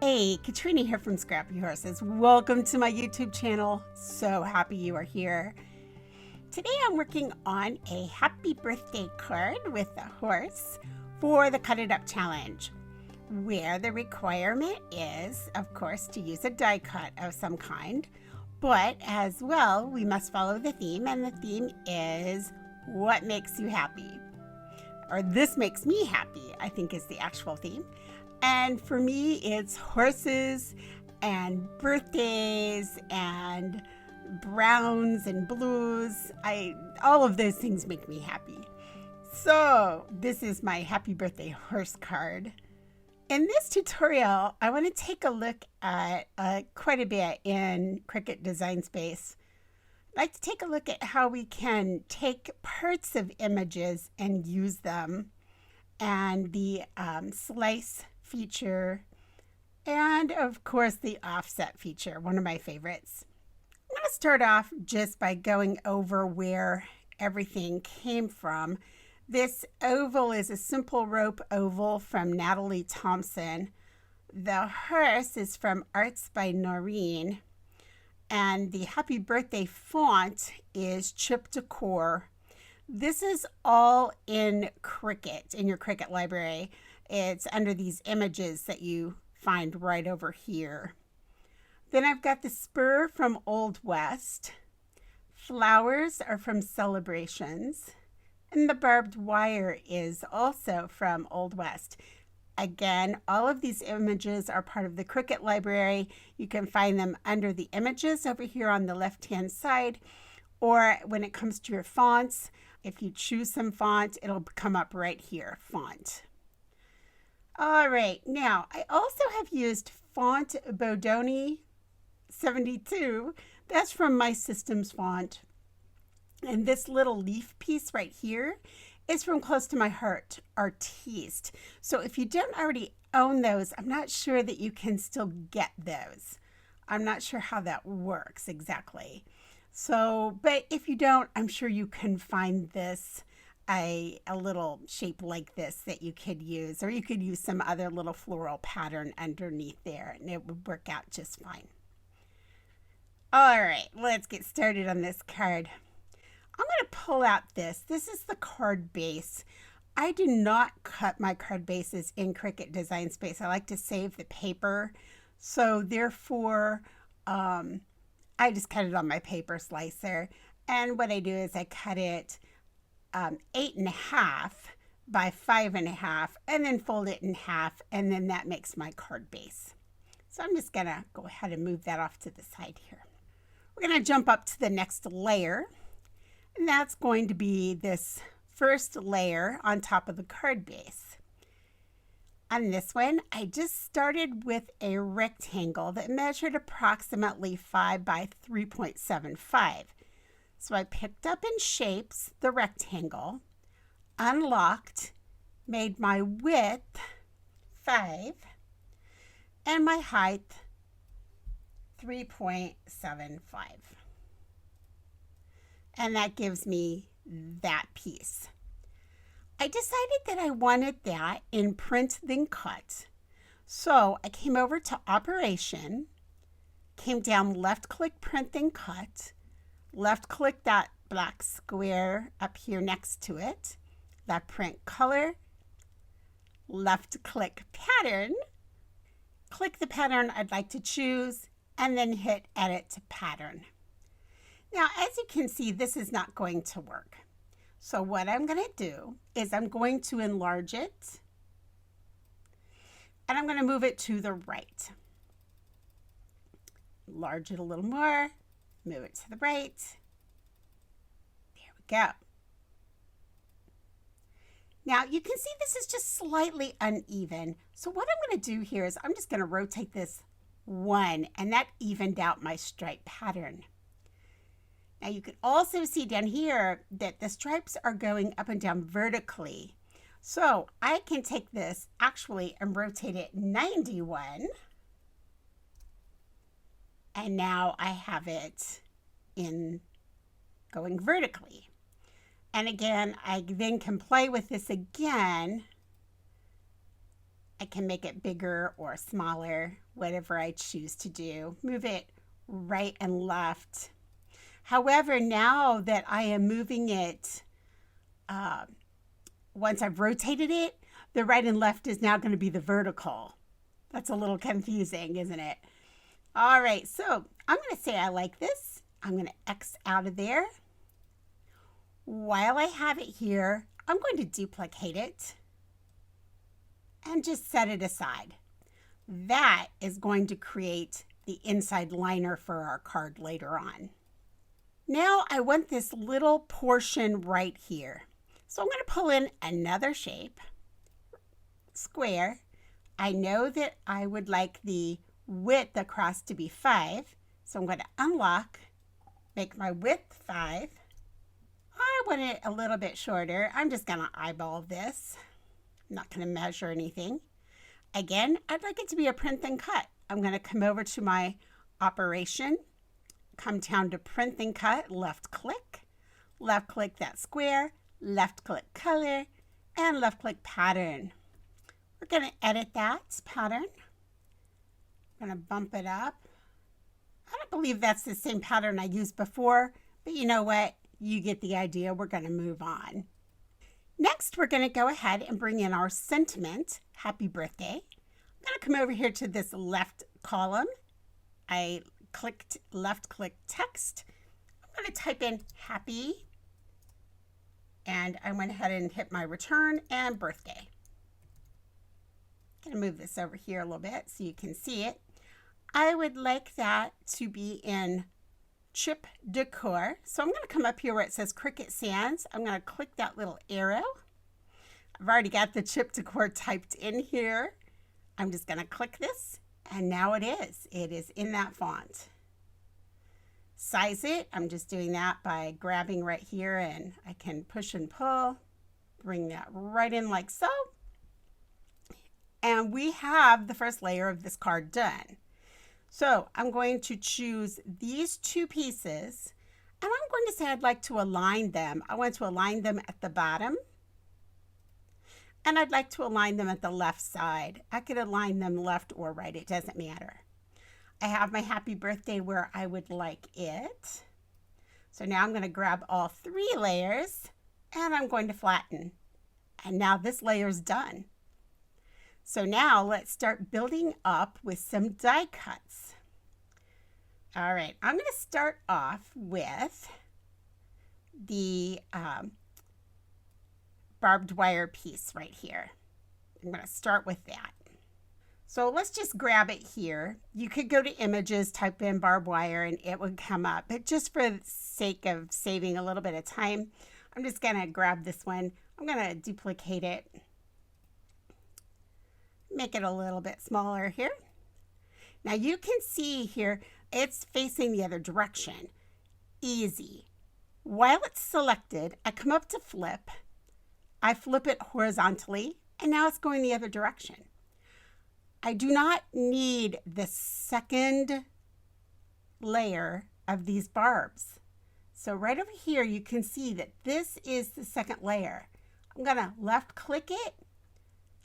Hey, Katrina here from Scrappy Horses. Welcome to my YouTube channel. So happy you are here. Today I'm working on a happy birthday card with a horse for the Cut It Up challenge, where the requirement is, of course, to use a die cut of some kind, but as well, we must follow the theme, and the theme is what makes you happy. Or this makes me happy, I think is the actual theme. And for me, it's horses and birthdays and browns and blues. All of those things make me happy. So this is my happy birthday horse card. In this tutorial, I want to take a look at quite a bit in Cricut Design Space. I'd like to take a look at how we can take parts of images and use them, and the slice feature, and of course the offset feature, one of my favorites. I'm going to start off just by going over where everything came from. This oval is a simple rope oval from Natalie Thompson. The horse is from Arts by Nhoreen, and the happy birthday font is Chip Decor. This is all in Cricut, in your Cricut library. It's under these images that you find right over here. Then I've got the spur from Old West. Flowers are from Celebrations. And the barbed wire is also from Old West. Again, all of these images are part of the Cricut library. You can find them under the images over here on the left-hand side, or when it comes to your fonts, if you choose some font, it'll come up right here, font. All right, now I also have used font Bodoni 72. That's from My Systems font. And this little leaf piece right here is from Close to My Heart, Artiste. So if you don't already own those, I'm not sure that you can still get those. I'm not sure how that works exactly. So, but if you don't, I'm sure you can find this, a little shape like this that you could use, or you could use some other little floral pattern underneath there, and it would work out just fine. All right, let's get started on this card. I'm going to pull out this. This is the card base. I do not cut my card bases in Cricut Design Space. I like to save the paper, so therefore I just cut it on my paper slicer. And what I do is I cut it 8.5 by 5.5, and then fold it in half, and then that makes my card base. So I'm just gonna go ahead and move that off to the side here. We're gonna jump up to the next layer, and that's going to be this first layer on top of the card base. On this one, I just started with a rectangle that measured approximately 5 by 3.75. So I picked up in shapes the rectangle, unlocked, made my width 5, and my height 3.75. And that gives me that piece. I decided that I wanted that in print then cut. So I came over to Operation, came down left click print then cut, left click that black square up here next to it, that print color, left click pattern, click the pattern I'd like to choose, and then hit edit to pattern. Now, as you can see, this is not going to work. So what I'm going to do is I'm going to enlarge it, and I'm going to move it to the right. Enlarge it a little more, move it to the right. There we go. Now you can see this is just slightly uneven. So what I'm going to do here is I'm just going to rotate this 1, and that evened out my stripe pattern. Now you can also see down here that the stripes are going up and down vertically. So I can take this actually and rotate it 91. And now I have it in going vertically. And again, I then can play with this again I can make it bigger or smaller, whatever I choose to do. Move it right and left. However, now that I am moving it, once I've rotated it, the right and left is now going to be the vertical. That's a little confusing, isn't it? All right, so I'm going to say I like this. I'm going to X out of there. While I have it here, I'm going to duplicate it and just set it aside. That is going to create the inside liner for our card later on. Now I want this little portion right here. So I'm going to pull in another shape, square. I know that I would like the width across to be 5. So I'm going to unlock, make my width 5. I want it a little bit shorter. I'm just going to eyeball this. I'm not going to measure anything. Again, I'd like it to be a print and cut. I'm going to come over to my operation, come down to print and cut, left click that square, left click color, and left click pattern. We're going to edit that pattern. I'm going to bump it up. I don't believe that's the same pattern I used before, but you know what? You get the idea. We're going to move on. Next, we're going to go ahead and bring in our sentiment, happy birthday. I'm going to come over here to this left column. I clicked left click text. I'm going to type in happy, and I went ahead and hit my return and birthday. I'm going to move this over here a little bit so you can see it. I would like that to be in chip decor. So I'm going to come up here where it says Cricut Sans. I'm going to click that little arrow. I've already got the chip decor typed in here. I'm just going to click this, and now it is. It is in that font. Size it. I'm just doing that by grabbing right here, and I can push and pull. Bring that right in like so. And we have the first layer of this card done. So I'm going to choose these two pieces, and I'm going to say I'd like to align them. I want to align them at the bottom, and I'd like to align them at the left side. I could align them left or right, it doesn't matter. I have my happy birthday where I would like it. So now I'm going to grab all 3 layers, and I'm going to flatten. And now this layer is done. So now let's start building up with some die cuts. All right, I'm going to start off with the barbed wire piece right here. I'm going to start with that. So let's just grab it here. You could go to images, type in barbed wire, and it would come up. But just for the sake of saving a little bit of time, I'm just going to grab this one. I'm going to duplicate it. Make it a little bit smaller here. Now you can see here, it's facing the other direction. Easy. While it's selected, I come up to flip. I flip it horizontally, and now it's going the other direction. I do not need the second layer of these barbs. So right over here, you can see that this is the second layer. I'm going to left click it.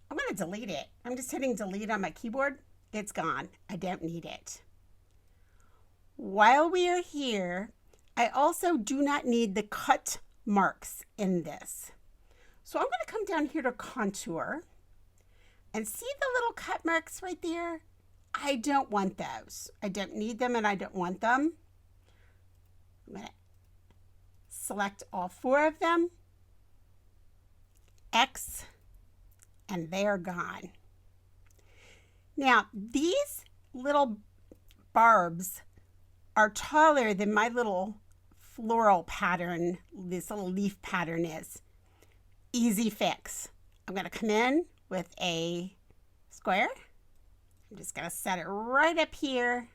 I'm going to delete it. I'm just hitting delete on my keyboard. It's gone. I don't need it. While we are here, I also do not need the cut marks in this. So I'm going to come down here to contour and see the little cut marks right there. I don't want those. I don't need them, and I don't want them. I'm going to select all 4 of them. X. And they're gone. Now, these little barbs are taller than my little floral pattern, this little leaf pattern is. Easy fix. I'm going to come in with a square. I'm just going to set it right up here.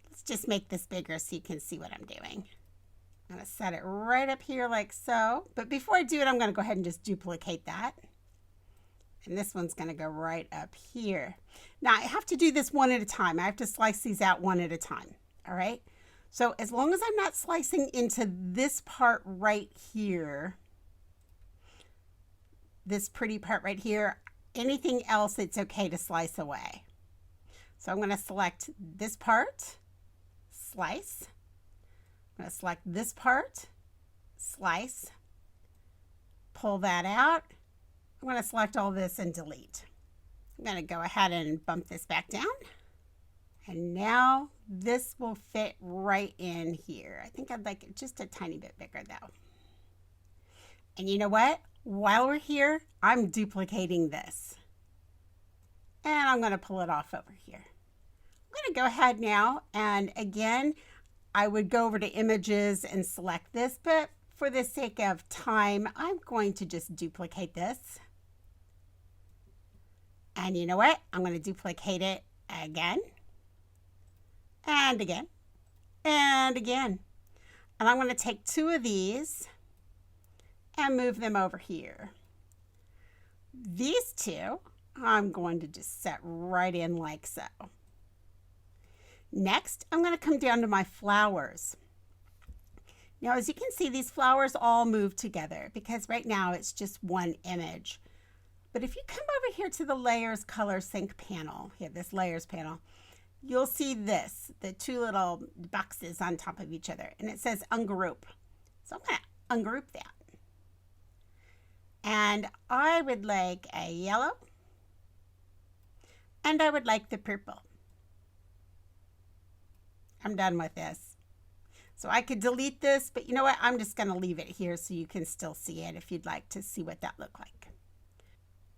Let's just make this bigger so you can see what I'm doing. I'm going to set it right up here like so. But before I do it, I'm going to go ahead and just duplicate that. And this one's going to go right up here. Now, I have to do this one at a time. I have to slice these out one at a time. All right? So as long as I'm not slicing into this part right here, this pretty part right here, anything else, it's okay to slice away. So I'm going to select this part, slice. I'm going to select this part, slice, pull that out. I'm going to select all this and delete. I'm going to go ahead and bump this back down. And now this will fit right in here. I think I'd like it just a tiny bit bigger though. And you know what? While we're here, I'm duplicating this. And I'm going to pull it off over here. I'm going to go ahead now, and again, I would go over to images and select this, but for the sake of time, I'm going to just duplicate this. And you know what? I'm going to duplicate it again, and again, and again. And I'm going to take two of these and move them over here. These two, I'm going to just set right in like so. Next, I'm going to come down to my flowers. Now, as you can see, these flowers all move together because right now it's just one image. But if you come over here to the Layers Color Sync panel, here, this Layers panel, you'll see this, the two little boxes on top of each other, and it says Ungroup. So I'm going to ungroup that. And I would like a yellow, and I would like the purple. I'm done with this. So I could delete this, but you know what? I'm just going to leave it here so you can still see it if you'd like to see what that looked like.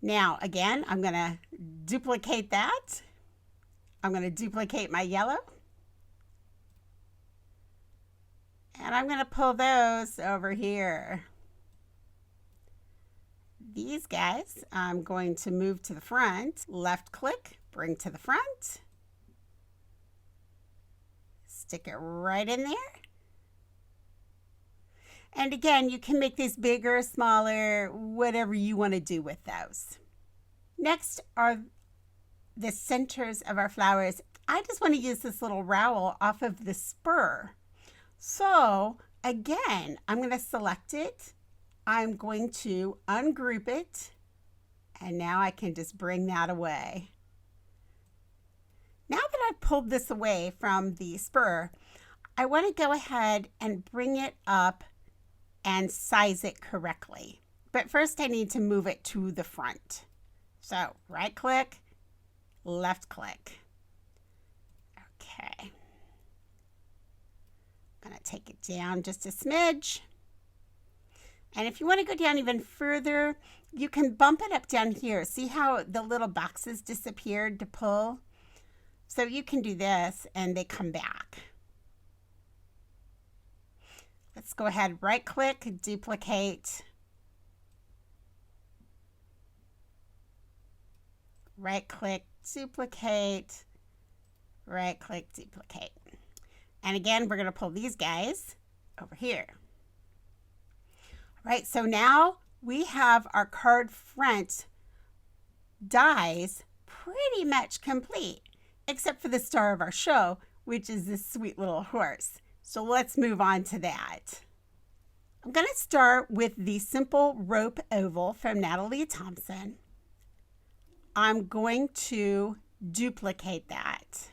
Now, again, I'm going to duplicate that. I'm going to duplicate my yellow. And I'm going to pull those over here. These guys, I'm going to move to the front, left click, bring to the front, stick it right in there. And again, you can make these bigger, smaller, whatever you want to do with those. Next are the centers of our flowers. I just want to use this little rowel off of the spur. So again, I'm going to select it. I'm going to ungroup it, and now I can just bring that away. Now that I've pulled this away from the spur, I want to go ahead and bring it up and size it correctly. But first I need to move it to the front. So right click, left click. Okay. I'm going to take it down just a smidge. And if you want to go down even further, you can bump it up down here. See how the little boxes disappeared to pull? So you can do this and they come back. Let's go ahead, right click, duplicate. Right click, duplicate. Right click, duplicate. And again, we're going to pull these guys over here. Right, so now we have our card front dies pretty much complete, except for the star of our show, which is this sweet little horse. So let's move on to that. I'm going to start with the simple rope oval from Natalie Thompson. I'm going to duplicate that.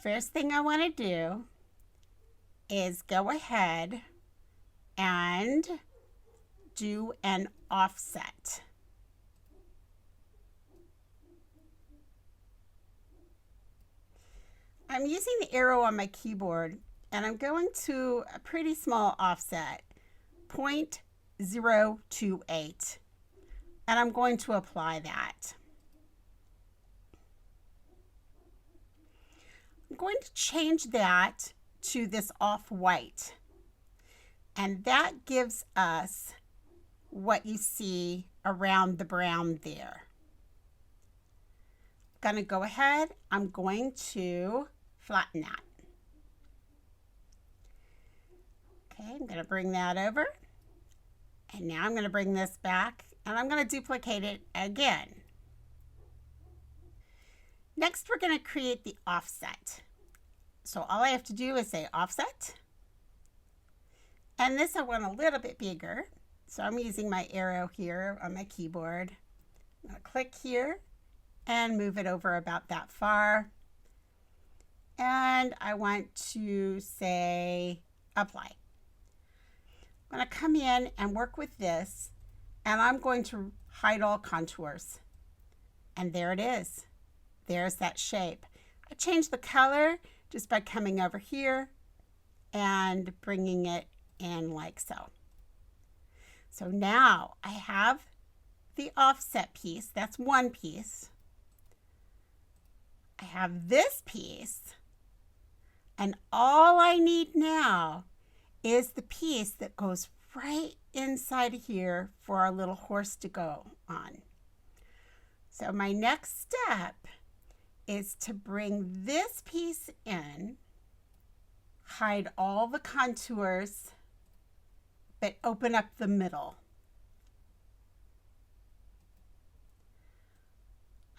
First thing I want to do is go ahead and do an offset. I'm using the arrow on my keyboard and I'm going to a pretty small offset, 0.028, and I'm going to apply that. I'm going to change that to this off-white. And that gives us what you see around the brown there. I'm going to go ahead, I'm going to flatten that. Okay, I'm going to bring that over. And now I'm going to bring this back and I'm going to duplicate it again. Next, we're going to create the offset. So all I have to do is say offset. And this I want a little bit bigger. So I'm using my arrow here on my keyboard. I'm going to click here and move it over about that far. And I want to say apply. I'm going to come in and work with this, and I'm going to hide all contours. And there it is. There's that shape. I changed the color just by coming over here and bringing it in like so. So now I have the offset piece. That's one piece. I have this piece, and all I need now is the piece that goes right inside here for our little horse to go on. So my next step is to bring this piece in, hide all the contours, but open up the middle.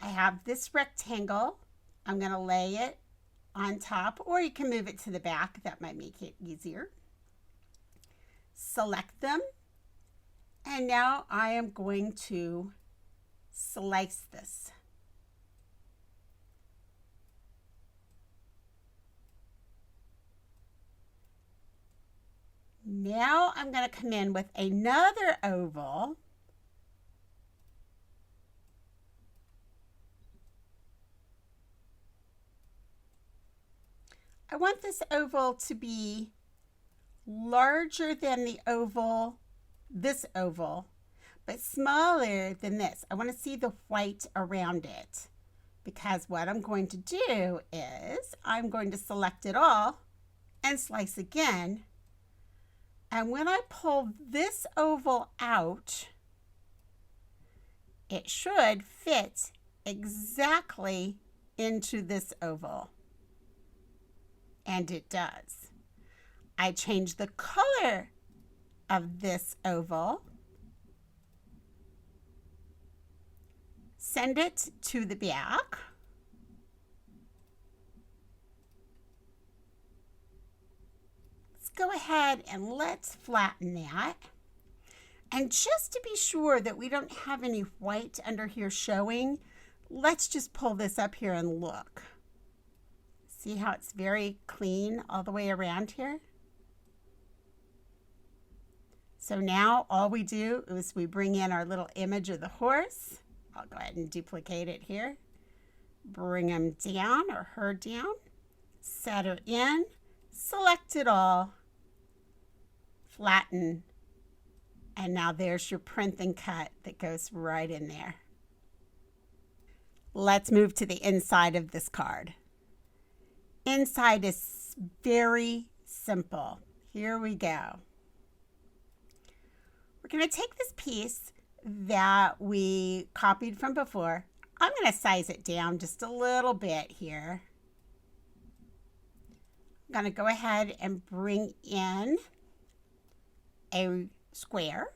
I have this rectangle. I'm going to lay it on top, or you can move it to the back. That might make it easier. Select them, and now I am going to slice this. Now I'm going to come in with another oval. I want this oval to be larger than the oval, this oval, but smaller than this. I want to see the white around it, because what I'm going to do is I'm going to select it all and slice again. And when I pull this oval out, it should fit exactly into this oval. And it does. I change the color of this oval, send it to the back, let's go ahead and let's flatten that. And just to be sure that we don't have any white under here showing, let's just pull this up here and look. See how it's very clean all the way around here? So now all we do is we bring in our little image of the horse. I'll go ahead and duplicate it here. Bring him down or her down. Set her in. Select it all. Flatten. And now there's your print and cut that goes right in there. Let's move to the inside of this card. Inside is very simple. Here we go. We're going to take this piece that we copied from before. I'm going to size it down just a little bit here. I'm going to go ahead and bring in a square.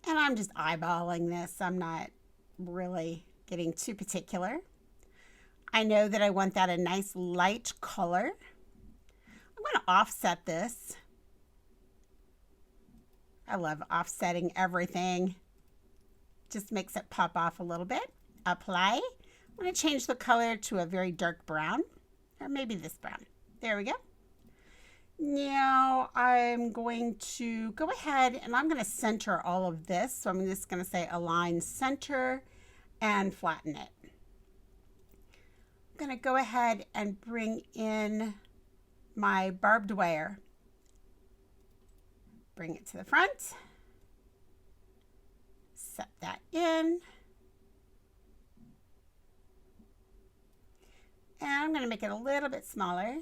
And I'm just eyeballing this. I'm not really getting too particular. I know that I want that a nice light color. I'm going to offset this. I love offsetting everything. Just makes it pop off a little bit. Apply. I'm going to change the color to a very dark brown, or maybe this brown. There we go. Now I'm going to go ahead and I'm going to center all of this. So I'm just going to say align center and flatten it. I'm going to go ahead and bring in my barbed wire. Bring it to the front. Set that in. And I'm going to make it a little bit smaller.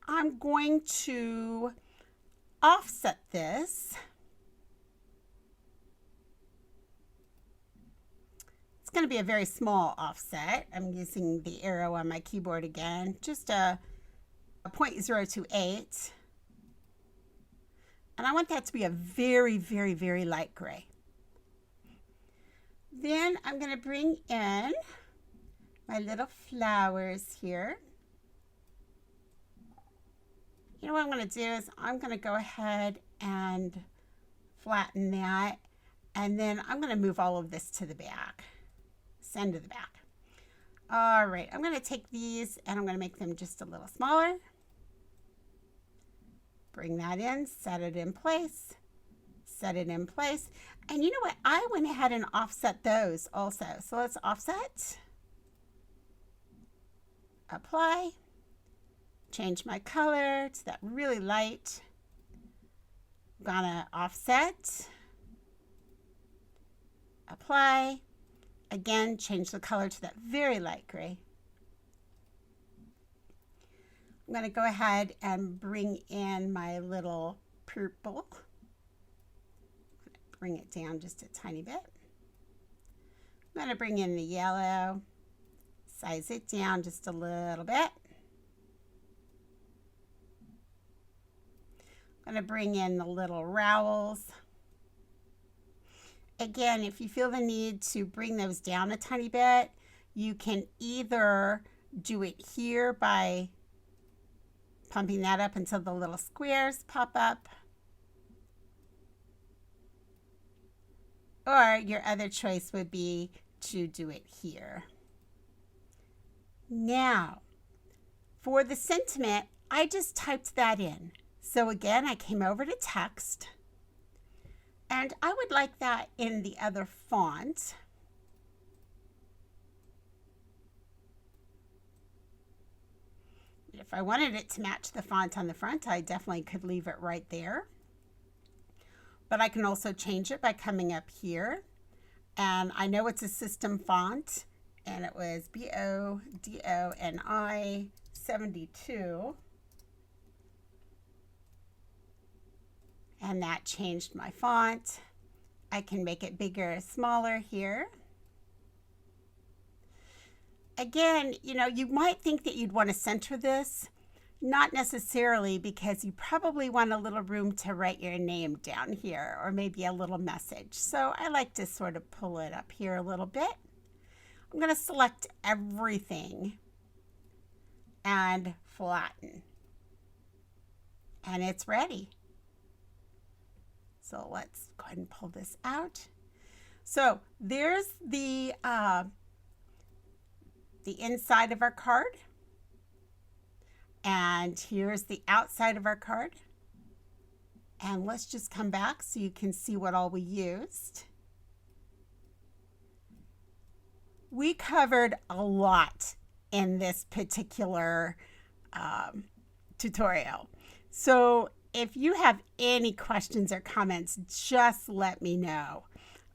I'm going to offset this. It's going to be a very small offset. I'm using the arrow on my keyboard again, just a 0.028. And I want that to be a very, very, very light gray. Then I'm going to bring in my little flowers here. You know what I'm going to do is I'm going to go ahead and flatten that, and then I'm going to move all of this to the back, send to the back. All right, I'm going to take these and I'm going to make them just a little smaller. Bring that in, set it in place, set it in place. And you know what? I went ahead and offset those also. So let's offset, apply, change my color to that really light. I'm gonna offset, apply, again, change the color to that very light gray. I'm going to go ahead and bring in my little purple. Bring it down just a tiny bit. I'm going to bring in the yellow, size it down just a little bit. I'm going to bring in the little rowels. Again, if you feel the need to bring those down a tiny bit, you can either do it here by pumping that up until the little squares pop up, or your other choice would be to do it here. Now, for the sentiment, I just typed that in. So again, I came over to text, and I would like that in the other font. If I wanted it to match the font on the front, I definitely could leave it right there. But I can also change it by coming up here. And I know it's a system font, and it was Bodoni 72. And that changed my font. I can make it bigger or smaller here. Again, you know, you might think that you'd want to center this. Not necessarily, because you probably want a little room to write your name down here, or maybe a little message. So I like to sort of pull it up here a little bit. I'm going to select everything and flatten. And it's ready. So let's go ahead and pull this out. So there's the inside of our card, and here's the outside of our card. And let's just come back so you can see what all we used. We covered a lot in this particular tutorial. So if you have any questions or comments, just let me know.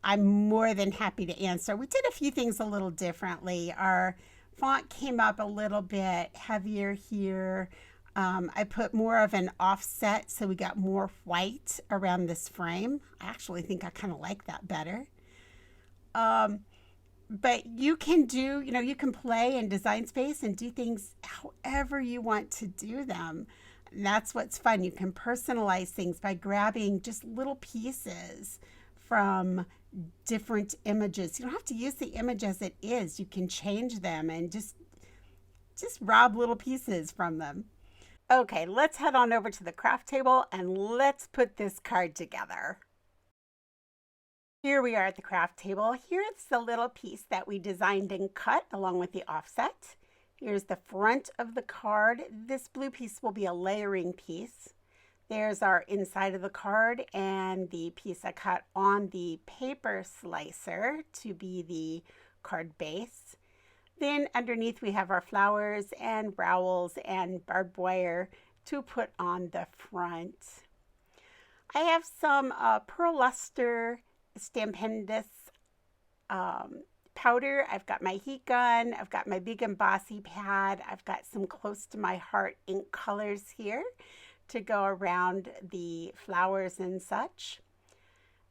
I'm more than happy to answer. We did a few things a little differently. Our font came up a little bit heavier here. I put more of an offset, so we got more white around this frame. I actually think I kind of like that better. But you can do, you know, you can play in Design Space and do things however you want to do them. And that's what's fun. You can personalize things by grabbing just little pieces from different images. You don't have to use the image as it is. You can change them and just rob little pieces from them. Okay, let's head on over to the craft table and let's put this card together. Here we are at the craft table. Here's the little piece that we designed and cut along with the offset. Here's the front of the card. This blue piece will be a layering piece. There's our inside of the card and the piece I cut on the paper slicer to be the card base. Then underneath we have our flowers and rowels and barbed wire to put on the front. I have some Pearlustre Stampendous powder. I've got my heat gun. I've got my big embossy pad. I've got some close to my heart ink colors here to go around the flowers and such.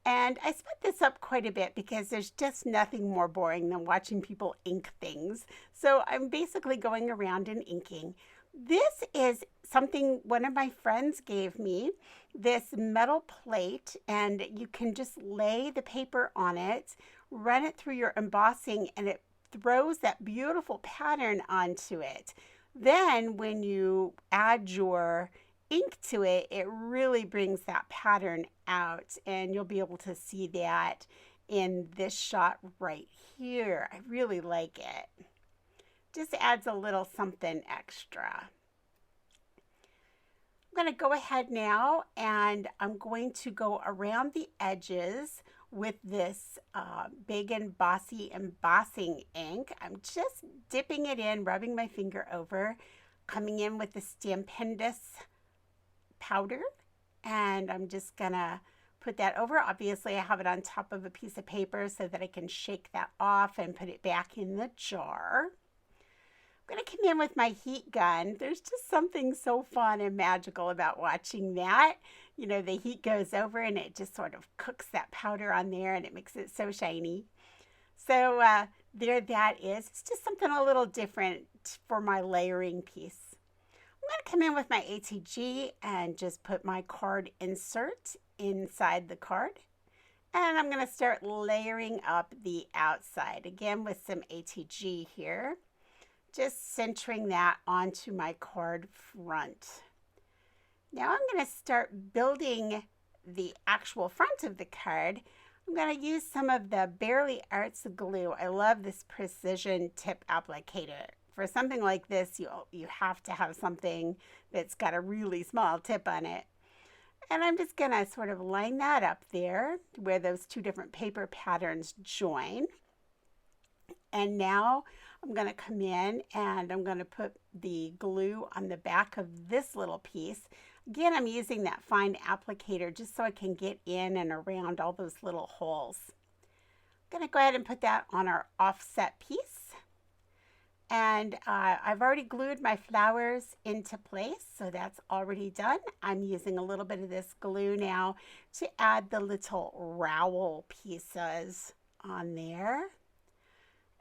And I split this up quite a bit because there's just nothing more boring than watching people ink things. So I'm basically going around and inking. This is something one of my friends gave me, this metal plate, and you can just lay the paper on it, run it through your embossing, and it throws that beautiful pattern onto it. Then when you add your ink to it, it really brings that pattern out, and you'll be able to see that in this shot right here. I really like it. Just adds a little something extra. I'm going to go ahead now and I'm going to go around the edges with this Big and Bossy Embossing Ink. I'm just dipping it in, rubbing my finger over, coming in with the Stampendous powder, and I'm just going to put that over. Obviously, I have it on top of a piece of paper so that I can shake that off and put it back in the jar. I'm going to come in with my heat gun. There's just something so fun and magical about watching that. You know, the heat goes over and it just sort of cooks that powder on there and it makes it so shiny. So there that is. It's just something a little different for my layering piece. I'm going to come in with my ATG and just put my card insert inside the card. And I'm going to start layering up the outside, again with some ATG here. Just centering that onto my card front. Now I'm going to start building the actual front of the card. I'm going to use some of the Barely Arts glue. I love this precision tip applicator. For something like this, you have to have something that's got a really small tip on it. And I'm just going to sort of line that up there where those two different paper patterns join. And now I'm going to come in and I'm going to put the glue on the back of this little piece. Again, I'm using that fine applicator just so I can get in and around all those little holes. I'm going to go ahead and put that on our offset piece. And I've already glued my flowers into place, so that's already done. I'm using a little bit of this glue now to add the little rowel pieces on there.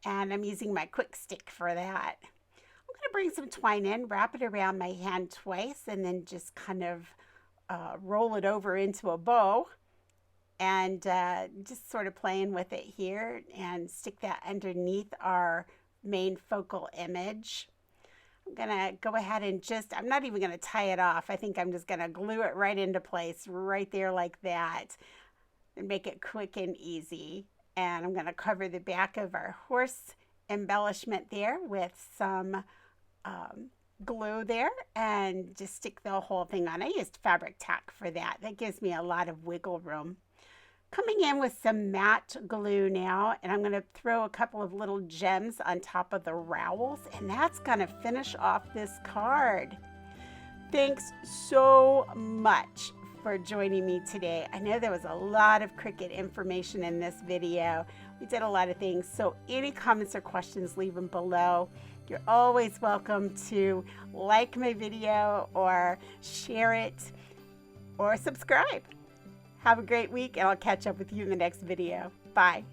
And I'm using my quick stick for that. I'm going to bring some twine in, wrap it around my hand twice, and then just kind of roll it over into a bow. And just sort of playing with it here and stick that underneath our main focal image. I'm going to go ahead and I'm not even going to tie it off. I think I'm just going to glue it right into place right there like that and make it quick and easy. And I'm going to cover the back of our horse embellishment there with some glue there and just stick the whole thing on. I used Fabri-Tac for that. That gives me a lot of wiggle room. Coming in with some matte glue now, and I'm going to throw a couple of little gems on top of the rowels, and that's going to finish off this card. Thanks so much for joining me today. I know there was a lot of Cricut information in this video. We did a lot of things, so any comments or questions, leave them below. You're always welcome to like my video or share it or subscribe. Have a great week, and I'll catch up with you in the next video. Bye.